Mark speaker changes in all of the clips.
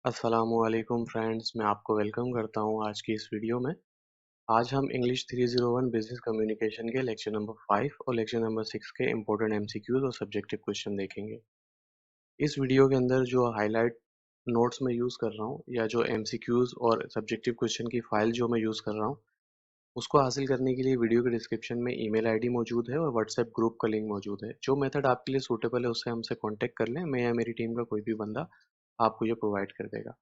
Speaker 1: अस्सलामुअलैकुम फ्रेंड्स, मैं आपको वेलकम करता हूँ आज की इस वीडियो में। आज हम इंग्लिश 301 बिजनेस कम्युनिकेशन के लेक्चर नंबर 5 और लेक्चर नंबर 6 के इम्पोर्टेंट एमसीक्यूज और सब्जेक्टिव क्वेश्चन देखेंगे। इस वीडियो के अंदर जो हाईलाइट नोट्स मैं यूज़ कर रहा हूँ या जो एमसीक्यूज और सब्जेक्टिव क्वेश्चन की फाइल जो मैं यूज़ कर रहा हूँ, उसको हासिल करने के लिए वीडियो के डिस्क्रिप्शन में ईमेल आईडी मौजूद है और व्हाट्सएप ग्रुप का लिंक मौजूद है। जो मेथड आपके लिए सूटेबल है उससे हमसे कॉन्टेक्ट कर लें, मैं या मेरी टीम का कोई भी बंदा आपको ये प्रोवाइड कर देगा।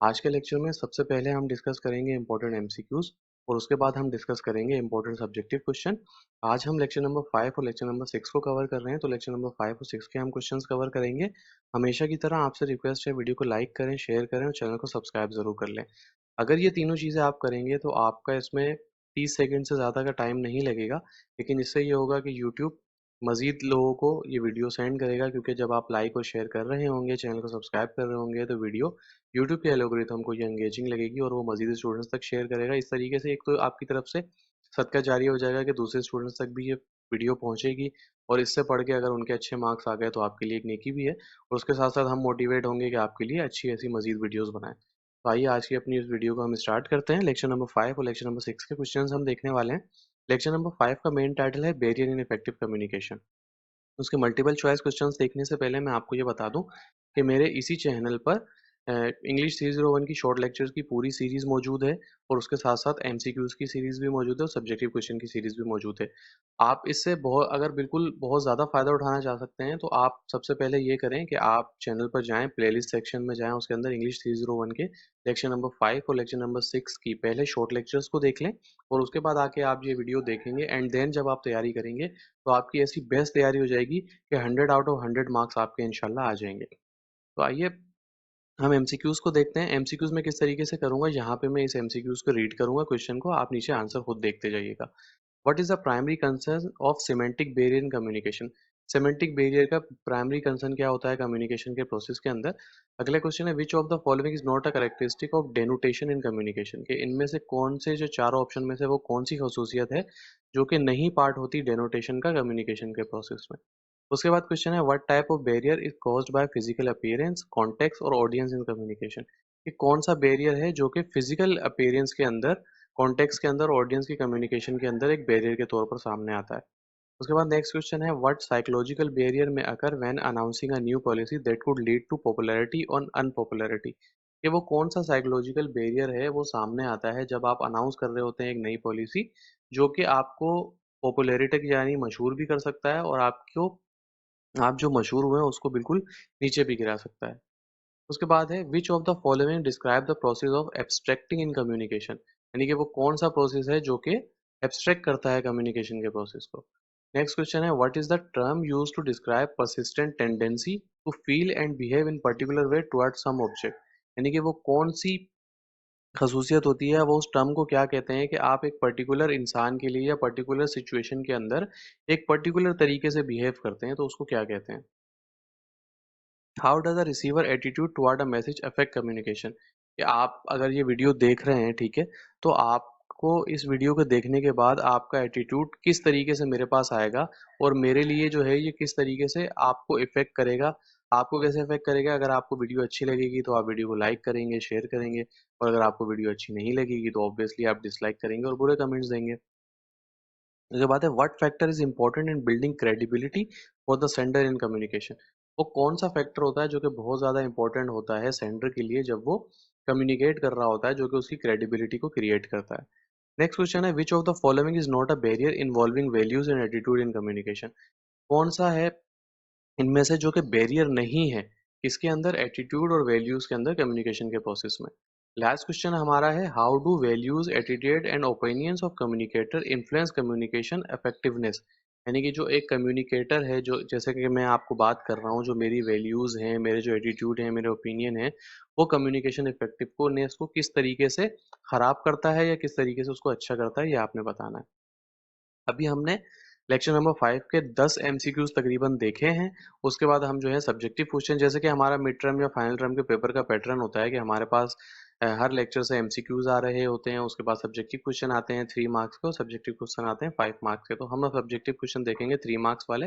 Speaker 1: आज के लेक्चर में सबसे पहले हम डिस्कस करेंगे इंपॉर्टेंट एमसीक्यूज और उसके बाद हम डिस्कस करेंगे इंपॉर्टेंट सब्जेक्टिव क्वेश्चन। आज हम लेक्चर नंबर 5 और लेक्चर नंबर 6 को कवर कर रहे हैं, तो लेक्चर नंबर 5 और 6 के हम क्वेश्चंस कवर करेंगे। हमेशा की तरह आपसे रिक्वेस्ट है, वीडियो को लाइक करें, शेयर करें और चैनल को सब्सक्राइब जरूर कर लें। अगर ये तीनों चीज़ें आप करेंगे तो आपका इसमें 30 सेकंड से ज़्यादा का टाइम नहीं लगेगा, लेकिन इससे ये होगा कि यूट्यूब मज़ीद लोगों को ये वीडियो सेंड करेगा, क्योंकि जब आप लाइक और शेयर कर रहे होंगे, चैनल को सब्सक्राइब कर रहे होंगे, तो वीडियो यूट्यूब के एल्गोरिथम को ये एंगेजिंग लगेगी और वो मज़ीद स्टूडेंट्स तक शेयर करेगा। इस तरीके से एक तो आपकी तरफ से सदका जारी हो जाएगा कि दूसरे स्टूडेंट्स तक भी ये वीडियो पहुंचेगी और इससे पढ़ के अगर उनके अच्छे मार्क्स आ गए तो आपके लिए एक नेकी भी है और उसके साथ साथ हम मोटिवेट होंगे कि आपके लिए अच्छी ऐसी मज़ीद वीडियोस बनाएं। तो आइए आज की अपनी इस वीडियो को हम स्टार्ट करते हैं। लेक्चर नंबर 5 और लेक्चर नंबर 6 के क्वेश्चंस हम देखने वाले हैं। लेक्चर नंबर 5 का मेन टाइटल है बैरियर इन इफेक्टिव कम्युनिकेशन। उसके मल्टीपल चॉइस क्वेश्चंस देखने से पहले मैं आपको ये बता दूं कि मेरे इसी चैनल पर इंग्लिश 301 की शॉर्ट लेक्चर्स की पूरी सीरीज मौजूद है और उसके साथ साथ एमसीक्यूज की सीरीज भी मौजूद है और सब्जेक्टिव क्वेश्चन की सीरीज भी मौजूद है। आप इससे बहुत अगर बिल्कुल बहुत ज़्यादा फ़ायदा उठाना चाह सकते हैं तो आप सबसे पहले ये करें कि आप चैनल पर जाएं, प्लेलिस्ट सेक्शन में जाएं, उसके अंदर इंग्लिश 301 के लेक्चर नंबर 5 और लेक्चर नंबर 6 की पहले शॉर्ट लेक्चर्स को देख लें और उसके बाद आके आप ये वीडियो देखेंगे एंड देन जब आप तैयारी करेंगे तो आपकी ऐसी बेस्ट तैयारी हो जाएगी कि 100 आउट ऑफ 100 मार्क्स आपके इंशाल्लाह आ जाएंगे। तो आइए हम एमसीक्यूज को देखते हैं। एमसीक्यूज में किस तरीके से करूंगा, यहाँ पे मैं इस एमसीक्यूज को रीड करूंगा क्वेश्चन को, आप नीचे आंसर खुद देखते जाइएगा। What is the primary concern of semantic barrier in communication. Semantic barrier का प्राइमरी कंसर्न क्या होता है कम्युनिकेशन के प्रोसेस के अंदर। अगला क्वेश्चन है which of the following is not a characteristic of denotation in communication, के इनमें से कौन से जो चारों ऑप्शन में से वो कौन सी खसूसियत है जो कि नहीं पार्ट होती डेनोटेशन का कम्युनिकेशन के प्रोसेस में। उसके बाद क्वेश्चन है what type of barrier is caused by physical appearance, context और ऑडियंस इन कम्युनिकेशन। कि कौन सा बैरियर है जो कि फिजिकल अपीयरेंस के अंदर, कॉन्टेक्स्ट के अंदर, ऑडियंस की कम्युनिकेशन के अंदर एक बैरियर के तौर पर सामने आता है। उसके बाद नेक्स्ट क्वेश्चन है what psychological barrier may occur when announcing a new policy that could lead to popularity or unpopularity. कि वो कौन सा साइकोलॉजिकल बैरियर है वो सामने आता है जब आप अनाउंस कर रहे होते हैं एक नई पॉलिसी, जो कि आपको पॉपुलैरिटी तक यानी मशहूर भी कर सकता है और आपको, आप जो मशहूर हुए हैं उसको बिल्कुल नीचे भी गिरा सकता है। उसके बाद है which of the following describe the process of abstracting in communication. यानी कि वो कौन सा प्रोसेस है जो कि एब्स्ट्रैक्ट करता है कम्युनिकेशन के प्रोसेस को। नेक्स्ट क्वेश्चन है what is the term used to describe persistent tendency to feel and behave in particular way towards some object. यानी कि वो कौन सी खसूसियत होती है, वो उस टर्म को क्या कहते हैं कि आप एक पर्टिकुलर इंसान के लिए या पर्टिकुलर सिचुएशन के अंदर एक पर्टिकुलर तरीके से बिहेव करते हैं, तो उसको क्या कहते हैं। How does a receiver attitude toward a message affect communication. कि आप अगर ये वीडियो देख रहे हैं, ठीक है, तो आपको इस वीडियो को देखने के बाद आपका एटीट्यूड किस तरीके से मेरे पास आएगा और मेरे लिए जो है ये किस तरीके से आपको इफेक्ट करेगा। आपको कैसे इफेक्ट करेगा, अगर आपको वीडियो अच्छी लगेगी तो आप वीडियो को लाइक करेंगे, शेयर करेंगे, और अगर आपको वीडियो अच्छी नहीं लगेगी तो ऑब्वियसली आप डिसलाइक करेंगे और बुरे कमेंट्स देंगे। उसके बाद है what factor is important in building credibility for the sender in communication. वो कौन सा फैक्टर होता है जो कि बहुत ज़्यादा इंपॉर्टेंट होता है सेंडर के लिए जब वो कम्युनिकेट कर रहा होता है, जो कि उसकी क्रेडिबिलिटी को क्रिएट करता है। नेक्स्ट क्वेश्चन है which of the following is not a barrier involving values and attitude in communication. कौन सा है इनमें से जो कि बैरियर नहीं है किसके अंदर, एटीट्यूड और वैल्यूज के अंदर कम्युनिकेशन के प्रोसेस में। लास्ट क्वेश्चन हमारा है how do values attitude and opinions of communicator influence communication effectiveness. यानी कि जो एक कम्युनिकेटर है, जो जैसे कि मैं आपको बात कर रहा हूँ, जो मेरी वैल्यूज हैं, मेरे जो एटीट्यूड है, मेरे ओपिनियन है, वो कम्युनिकेशन इफेक्टिवनेस को किस तरीके से खराब करता है या किस तरीके से उसको अच्छा करता है, ये आपने बताना है। अभी हमने लेक्चर नंबर 5 के 10 एमसीक्यूज तकरीबन देखे हैं। उसके बाद हम जो है सब्जेक्टिव क्वेश्चन, जैसे कि हमारा मिड टर्म या फाइनल टर्म के पेपर का पैटर्न होता है कि हमारे पास हर लेक्चर से एमसीक्यूज आ रहे होते हैं, उसके बाद सब्जेक्टिव क्वेश्चन आते हैं 3 मार्क्स के और सब्जेक्टिव क्वेश्चन आते हैं 5 मार्क्स के। तो हम अब सब्जेक्टिव क्वेश्चन देखेंगे 3 मार्क्स वाले।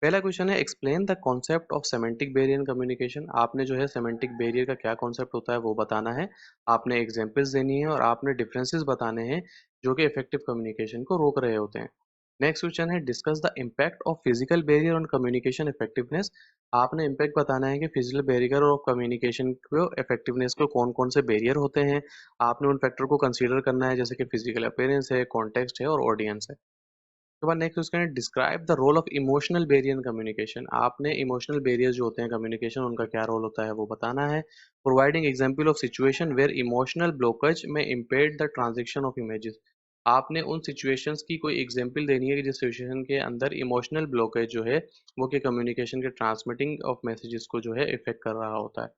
Speaker 1: पहला क्वेश्चन है explain the concept of semantic barrier in communication. आपने जो है सेमेंटिक बैरियर का क्या कॉन्सेप्ट होता है वो बताना है, आपने एग्जांपल्स देनी है और आपने डिफरेंसेस बताने हैं जो कि इफेक्टिव कम्युनिकेशन को रोक रहे होते हैं। नेक्स्ट क्वेश्चन है discuss the impact of physical barrier on communication effectiveness. आपने इम्पैक्ट बताना है कि फिजिकल बैरियर और कम्युनिकेशन को इफेक्टिवनेस को कौन कौन से बैरियर होते हैं। आपने उन फैक्टर को कंसीडर करना है जैसे कि फिजिकल अपीयरेंस है, कॉन्टेक्स्ट है और ऑडियंस है। उसके बाद नेक्स्ट उसका describe the role of emotional barrier in communication. आपने इमोशनल बैरियर जो होते हैं कम्युनिकेशन उनका क्या रोल होता है वो बताना है। Providing example of situation where emotional blockage में impaired the transaction of images. आपने उन सिचुएशंस की कोई एग्जांपल देनी है कि जिस सिचुएशन के अंदर इमोशनल ब्लॉकेज जो है वो कि कम्युनिकेशन के ट्रांसमिटिंग ऑफ मैसेजेस को जो है इफेक्ट कर रहा होता है।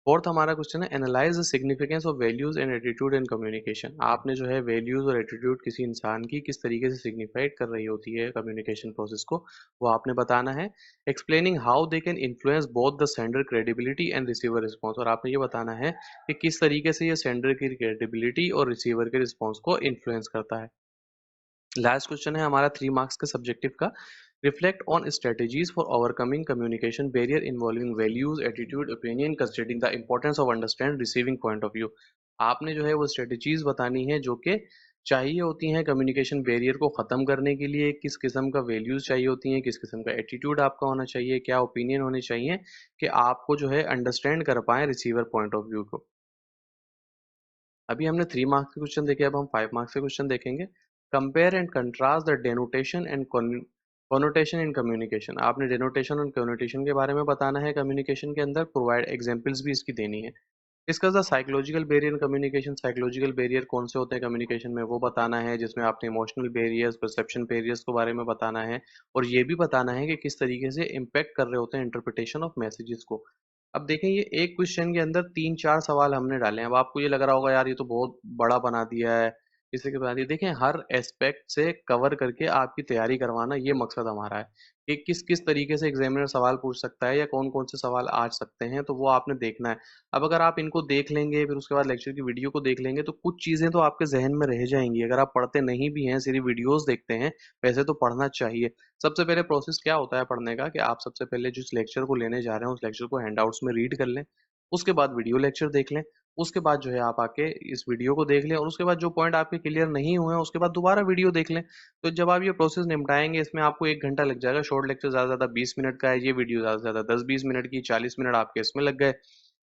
Speaker 1: फोर्थ हमारा क्वेश्चन है analyse the significance of values and attitude in communication. आपने जो है वैल्यूज और एटीट्यूड किसी इंसान की किस तरीके से सिग्निफाइड कर रही होती है कम्युनिकेशन प्रोसेस को, वो आपने बताना है। Explaining how they can influence both the sender credibility and receiver response. और आपने ये बताना है कि किस तरीके से ये सेंडर की क्रेडिबिलिटी और रिसीवर के रिस्पॉन्स को इन्फ्लुएंस करता है। लास्ट क्वेश्चन है हमारा 3 मार्क्स के सब्जेक्टिव का। Reflect on strategies for overcoming communication barrier involving values attitude opinion considering the importance of understand receiving point of view. आपने जो है वो स्ट्रेटेजीज बतानी है जो कि चाहिए होती हैं कम्युनिकेशन बैरियर को ख़त्म करने के लिए। किस किस्म का वैल्यूज चाहिए होती हैं, किस किस्म का एटीट्यूड आपका होना चाहिए, क्या ओपिनियन होने चाहिए कि आपको जो है अंडरस्टैंड कर पाएँ रिसीवर पॉइंट ऑफ व्यू को। अभी हमने 3 मार्क्स के क्वेश्चन देखे, अब हम 5 मार्क्स के क्वेश्चन देखेंगे। Compare and contrast the denotation and connotation in communication. आपने डेनोटेशन और कॉनोटेशन के बारे में बताना है कम्युनिकेशन के अंदर, प्रोवाइड एग्जांपल्स भी इसकी देनी है। Discuss the psychological barrier in communication. Psychological barrier कौन से होते हैं कम्युनिकेशन में वो बताना है, जिसमें आपने इमोशनल बैरियर्स, परसेप्शन बैरियर्स के बारे में बताना है और ये भी बताना है कि किस तरीके से इम्पेक्ट कर रहे होते हैं इंटरप्रिटेशन ऑफ मैसेजेस को। अब देखें ये एक क्वेश्चन के अंदर 3-4 सवाल हमने डाले हैं। अब आपको ये लग रहा होगा यार ये तो बहुत बड़ा बना दिया है, इसी के बना दिया। देखें हर एस्पेक्ट से कवर करके आपकी तैयारी करवाना ये मकसद हमारा है कि किस किस तरीके से एग्जामिनर सवाल पूछ सकता है या कौन कौन से सवाल आ सकते हैं, तो वो आपने देखना है। अब अगर आप इनको देख लेंगे फिर उसके बाद लेक्चर की वीडियो को देख लेंगे तो कुछ चीज़ें तो आपके जहन में रह जाएंगी। अगर आप पढ़ते नहीं भी हैं, सिर्फ वीडियोस देखते हैं, वैसे तो पढ़ना चाहिए। सबसे पहले प्रोसेस क्या होता है पढ़ने का कि आप सबसे पहले जिस लेक्चर को लेने जा रहे हैं उस लेक्चर को हैंडआउट्स में रीड कर लें, उसके बाद वीडियो लेक्चर देख लें, उसके बाद जो है आप आके इस वीडियो को देख लें और उसके बाद जो पॉइंट आपके क्लियर नहीं हुए हैं उसके बाद दोबारा वीडियो देख लें। तो जब आप ये प्रोसेस निपटाएंगे इसमें आपको 1 घंटा लग जाएगा। शॉर्ट लेक्चर ज़्यादा से ज़्यादा 20 मिनट का है, ये वीडियो ज़्यादा से ज़्यादा 10-20 मिनट की, 40 मिनट आपके इसमें लग गए।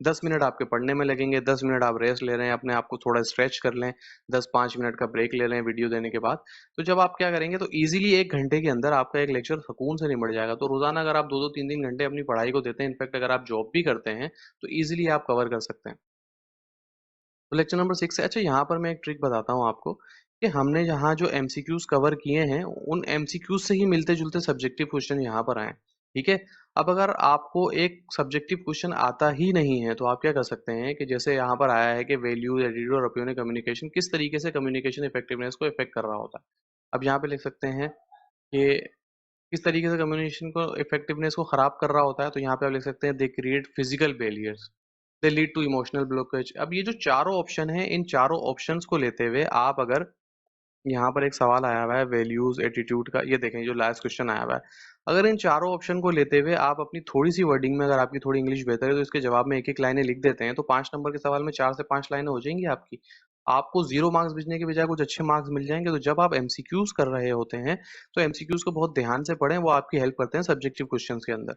Speaker 1: 10 मिनट आपके पढ़ने में लगेंगे, 10 मिनट आप रेस्ट ले रहे हैं, अपने आप को थोड़ा स्ट्रेच कर लें, 10-5 मिनट का ब्रेक ले लें वीडियो देने के बाद। तो जब आप क्या करेंगे तो इजीली 1 घंटे के अंदर आपका एक लेक्चर सुकून से निपट जाएगा। तो रोजाना अगर आप 2-2 3-3 घंटे अपनी पढ़ाई को देते हैं, इनफैक्ट अगर आप जॉब भी करते हैं तो इजीली आप कवर कर सकते हैं। तो लेक्चर नंबर 6 है। अच्छा यहाँ पर मैं एक ट्रिक बताता हूँ आपको कि हमने यहाँ जो एमसीक्यूज कवर किए हैं उन एमसीक्यूज से ही मिलते जुलते सब्जेक्टिव क्वेश्चन यहाँ पर आए। ठीक है। अब अगर आपको एक सब्जेक्टिव क्वेश्चन आता ही नहीं है तो आप क्या कर सकते हैं कि जैसे यहाँ पर आया है कि वैल्यूज एटीट्यूड और ओपिनियन कम्युनिकेशन किस तरीके से कम्युनिकेशन इफेक्टिवनेस को इफेक्ट कर रहा होता है। अब यहाँ पे लिख सकते हैं कि किस तरीके से कम्युनिकेशन को इफेक्टिवनेस को खराब कर रहा होता है, तो यहाँ पे आप लिख सकते हैं they create physical barriers, they lead to emotional blockage. अब ये जो चारों ऑप्शन हैं इन चारों ऑप्शंस को लेते हुए आप अगर यहाँ पर एक सवाल आया हुआ है वैल्यूज एटीट्यूड का, ये देखें जो लास्ट क्वेश्चन आया हुआ है, अगर इन चारों ऑप्शन को लेते हुए आप अपनी थोड़ी सी वर्डिंग में, अगर आपकी थोड़ी इंग्लिश बेहतर है तो इसके जवाब में एक एक लाइनें लिख देते हैं तो 5 नंबर के सवाल में 4 से 5 लाइनें हो जाएंगी आपकी। आपको 0 मार्क्स भेजने के बजाय कुछ अच्छे मार्क्स मिल जाएंगे। तो जब आप एमसीक्यूज कर रहे होते हैं तो एमसीक्यूज को बहुत ध्यान से पढ़ें, वो आपकी हेल्प करते हैं सब्जेक्टिव क्वेश्चन के अंदर।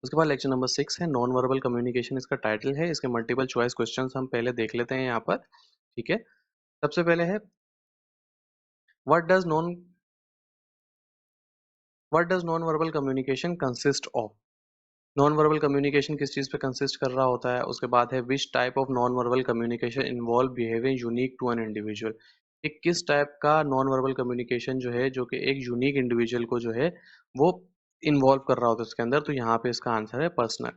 Speaker 1: उसके बाद लेक्चर नंबर 6 है नॉन वर्बल कम्युनिकेशन, इसका टाइटल है। इसके मल्टीपल चॉइस क्वेश्चन हम पहले देख लेते हैं यहाँ पर। ठीक है। सबसे पहले है what does non what does non verbal communication consist of. Non verbal communication किस चीज़ पे कंसिस्ट कर रहा होता है। उसके बाद है which type of non verbal communication involve behaving unique to an individual. कि किस टाइप का नॉन वर्बल कम्युनिकेशन जो है जो कि एक यूनिक इंडिविजुअल को जो है वो इन्वॉल्व कर रहा होता है उसके अंदर, तो यहाँ पे इसका आंसर है personal.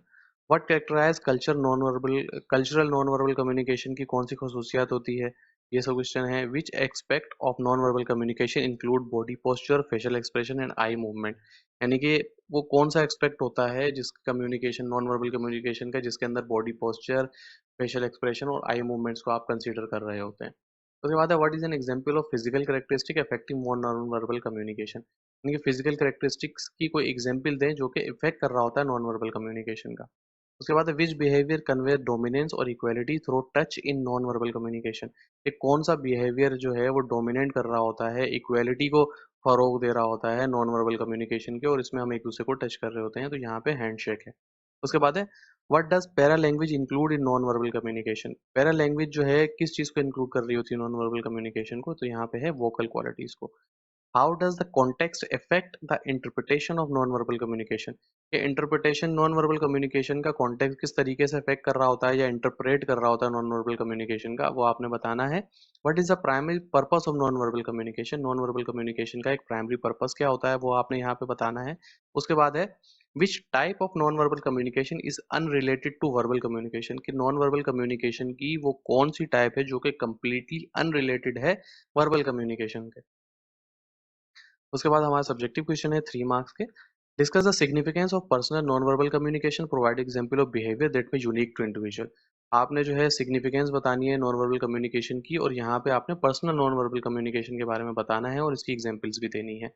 Speaker 1: What characterize cultural non verbal communication की कौन सी खसूसियात होती है, ये सब क्वेश्चन है। Which expect of non verbal communication include body posture, facial expression and eye movement. यानी कि वो कौन सा एक्सपेक्ट होता है जिस कम्युनिकेशन नॉन वर्बल कम्युनिकेशन का जिसके अंदर बॉडी पोस्चर, फेशियल एक्सप्रेशन और आई मूवमेंट्स को आप कंसीडर कर रहे होते हैं। उसके बाद है what is an example of physical characteristic affecting non verbal communication, यानी कि फिजिकल कैरेक्टरिस्टिक्स की कोई एग्जांपल दें जो कि इफेक्ट कर रहा होता है नॉन वर्बल कम्युनिकेशन का। उसके बाद विच बिहेवियर कन्वे डोमिनेंस और equality through touch in non verbal communication, ये कौन सा बिहेवियर जो है वो डोमिनेट कर रहा होता है, इक्वालिटी को फरोग दे रहा होता है नॉन वर्बल कम्युनिकेशन के, और इसमें हम एक दूसरे को टच कर रहे होते हैं, तो यहाँ पे हैंडशेक है। उसके बाद है what does para language include in non verbal communication, para language जो है किस चीज़ को इंक्लूड कर रही होती है नॉन वर्बल कम्युनिकेशन को, तो यहाँ पे है वोकल क्वालिटीज को। How does the context affect the interpretation of non verbal communication, ये इंटरप्रिटेशन नॉन वर्बल कम्युनिकेशन का कॉन्टेक्स्ट किस तरीके से अफेक्ट कर रहा होता है या इंटरप्रेट कर रहा होता है नॉन वर्बल कम्युनिकेशन का, वो आपने बताना है। What is the primary purpose of non verbal communication, non verbal communication का एक प्राइमरी पर्पस क्या होता है वो आपने यहाँ पे बताना है। उसके बाद है which type of non verbal communication is unrelated to verbal communication, कि नॉन वर्बल कम्युनिकेशन की वो कौन सी टाइप है जो कि कंप्लीटली अनरिलेटेड है वर्बल कम्युनिकेशन के। उसके बाद हमारा सब्जेक्टिव क्वेश्चन है 3 मार्क्स के। Discuss the significance of personal non verbal communication, provide example of behaviour that में यूनिक टू इंडिविजुअल। आपने जो है सिग्निफिकेंस बतानी है नॉन वर्बल कम्युनिकेशन की, और यहाँ पे आपने पर्सनल नॉन वर्बल कम्युनिकेशन के बारे में बताना है और इसकी एग्जांपल्स भी देनी है।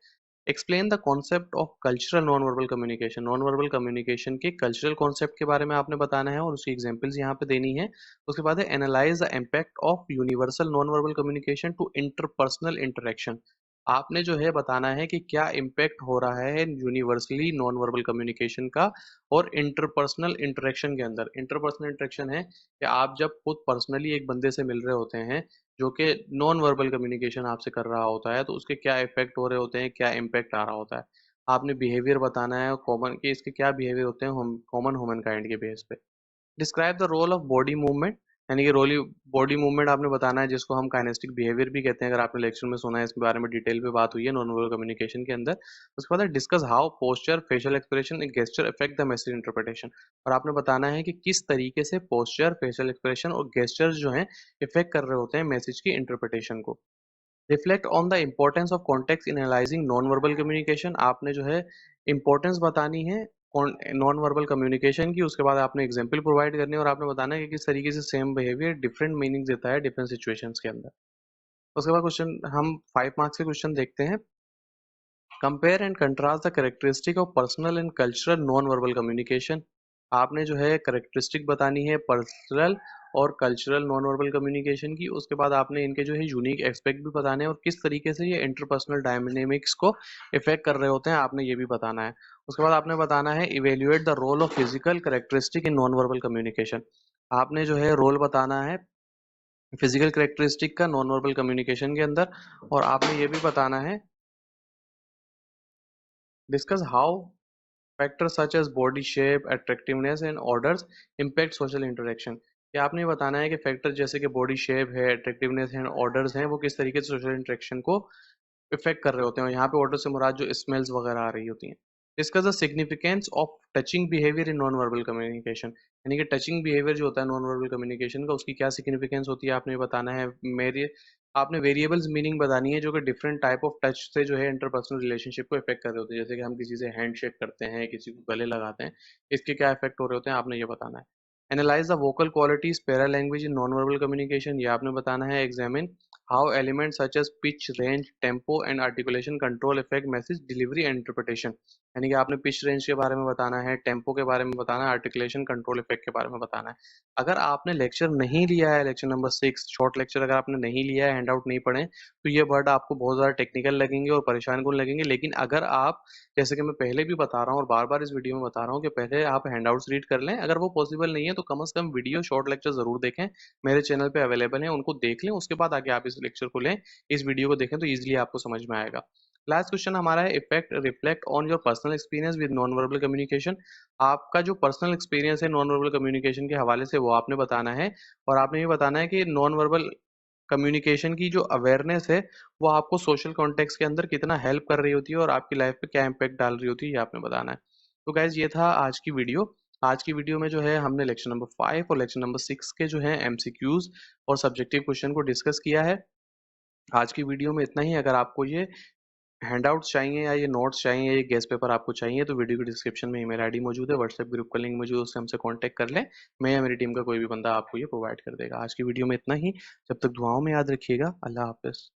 Speaker 1: Explain the concept of cultural non verbal communication, non verbal communication के कल्चरल कॉन्सेप्ट के बारे में आपने बताना है और उसकी एग्जांपल्स यहाँ पे देनी है। उसके बाद है analyse the impact of universal non verbal communication to interpersonal interaction, आपने जो है बताना है कि क्या इम्पैक्ट हो रहा है यूनिवर्सली नॉन वर्बल कम्युनिकेशन का और इंटरपर्सनल इंटरेक्शन के अंदर। इंटरपर्सनल इंटरेक्शन है कि आप जब खुद पर्सनली एक बंदे से मिल रहे होते हैं जो कि नॉन वर्बल कम्युनिकेशन आपसे कर रहा होता है, तो उसके क्या इफेक्ट हो रहे होते हैं, क्या इम्पैक्ट आ रहा होता है। आपने बिहेवियर बताना है कॉमन, कि इसके क्या बिहेवियर होते हैं कॉमन ह्यूमन काइंड के बेस पे। Describe the role of body movement, यानी कि रोली बॉडी मूवमेंट आपने बताना है जिसको हम काइनेस्टिक बिहेवियर भी कहते हैं, अगर आपने लेक्चर में सुना है इसके बारे में डिटेल पे बात हुई है नॉन वर्बल कम्युनिकेशन के अंदर। उसके बाद discuss how posture facial expression gesture affect the message interpretation, और आपने बताना है कि किस तरीके से पोस्चर फेशियल एक्सप्रेशन और गेस्चर्स जो हैं इफेक्ट कर रहे होते हैं मैसेज की इंटरप्रिटेशन को। Reflect on the importance of context in analysing non verbal communication, आपने जो है इंपॉर्टेंस बतानी है नॉन वर्बल कम्युनिकेशन की। उसके बाद आपने एग्जांपल प्रोवाइड करनी है और आपने बताना है कि किस तरीके से सेम बिहेवियर डिफरेंट मीनिंग देता है डिफरेंट सिचुएशंस के अंदर। उसके बाद क्वेश्चन हम 5 मार्क्स के क्वेश्चन देखते हैं। Compare and contrast the characteristic of personal and cultural non verbal communication, आपने जो है कैरेक्टरिस्टिक बतानी है पर्सनल और कल्चरल नॉन वर्बल कम्युनिकेशन की। उसके बाद आपने इनके जो है यूनिक एस्पेक्ट भी बताने हैं और किस तरीके से ये इंटरपर्सनल डायनेमिक्स को इफेक्ट कर रहे होते हैं, आपने ये भी बताना है। उसके बाद आपने बताना है evaluate the role of physical characteristic in non verbal communication, आपने जो है रोल बताना है फिजिकल कैरेक्टरिस्टिक का नॉन वर्बल कम्युनिकेशन के अंदर, और आपने ये भी बताना है discuss how factors such as body shape attractiveness and orders impact social interaction, कि आपने बताना है कि फैक्टर जैसे कि बॉडी शेप है, अट्रैक्टिवनेस है, ऑर्डर्स हैं, वो किस तरीके से सोशल इंटरेक्शन को इफेक्ट कर रहे होते हैं, और यहाँ पे ऑर्डर से मुराद जो स्मेल्स वगैरह आ रही होती हैं। Discuss the significance of touching behaviour in non verbal communication, यानी कि टचिंग बिहेवियर जो होता है नॉन वर्बल कम्युनिकेशन का उसकी क्या सिग्निफिकेंस होती है, आपने बताना है। मेरे आपने वेरिएबल्स मीनिंग बतानी है जो कि डिफरेंट टाइप ऑफ टच से जो है इंटरपर्सनल रिलेशनशिप को इफेक्ट कर रहे होते हैं, जैसे कि हम किसी से हैंड शेक करते हैं, किसी को गले लगाते हैं, इसके क्या इफेक्ट हो रहे होते हैं, आपने ये बताना है। Analyse the vocal qualities para language in non verbal communication, ये आपने बताना है। Examine how element such as pitch range tempo and articulation control effect message delivery and interpretation, यानी कि आपने पिच रेंज के बारे में बताना है, टेम्पो के बारे में बताना है, आर्टिकुलेशन कंट्रोल इफेक्ट के बारे में बताना है। अगर आपने लेक्चर नहीं लिया है, लेक्चर नंबर 6 शॉर्ट लेक्चर अगर आपने नहीं लिया है, हैंड आउट नहीं पढ़े, तो ये वर्ड आपको बहुत ज़्यादा टेक्निकल लगेंगे और परेशान कौन लगेंगे। लेकिन अगर आप, जैसे कि मैं पहले भी बता रहा हूँ और बार बार इस वीडियो में बता रहा हूँ, कि पहले आप हैंड आउट्स रीड कर लें, अगर वो पॉसिबल नहीं है तो कम से कम वीडियो शॉर्ट लेक्चर जरूर देखें, मेरे चैनल पे अवेलेबल है, उनको देख लें, उसके बाद आगे आप इस लेक्चर को लें, इस वीडियो को देखें, तो ईजिली आपको समझ में आएगा। लास्ट क्वेश्चन हमारा है effect reflect on your personal experience with non verbal communication, आपका जो पर्सनल एक्सपीरियंस है नॉन वर्बल कम्युनिकेशन के हवाले से वो आपने बताना है, और आपने ये बताना है कि नॉन वर्बल कम्युनिकेशन की जो अवेयरनेस है वो आपको सोशल कॉन्टेक्स्ट के अंदर कितना हेल्प कर रही होती है और आपकी लाइफ पे क्या इम्पैक्ट डाल रही होती है, ये आपने बताना है। तो गाइज ये था आज की वीडियो। आज की वीडियो में जो है हमने लेक्चर नंबर 5 और लेक्चर नंबर 6 के जो है एमसीक्यूज और सब्जेक्टिव क्वेश्चन को डिस्कस किया है। आज की वीडियो में इतना ही। अगर आपको ये हैंडआउट्स चाहिए या ये नोट्स चाहिए या ये गेस्ट पेपर आपको चाहिए तो वीडियो के डिस्क्रिप्शन में ईमेल आईडी मौजूद है, व्हाट्सएप ग्रुप का लिंक मौजूद है, उससे हमसे कांटेक्ट कर लें। मैं या मेरी टीम का कोई भी बंदा आपको ये प्रोवाइड कर देगा। आज की वीडियो में इतना ही। जब तक दुआओं में याद रखिएगा। अल्लाह हाफिज़।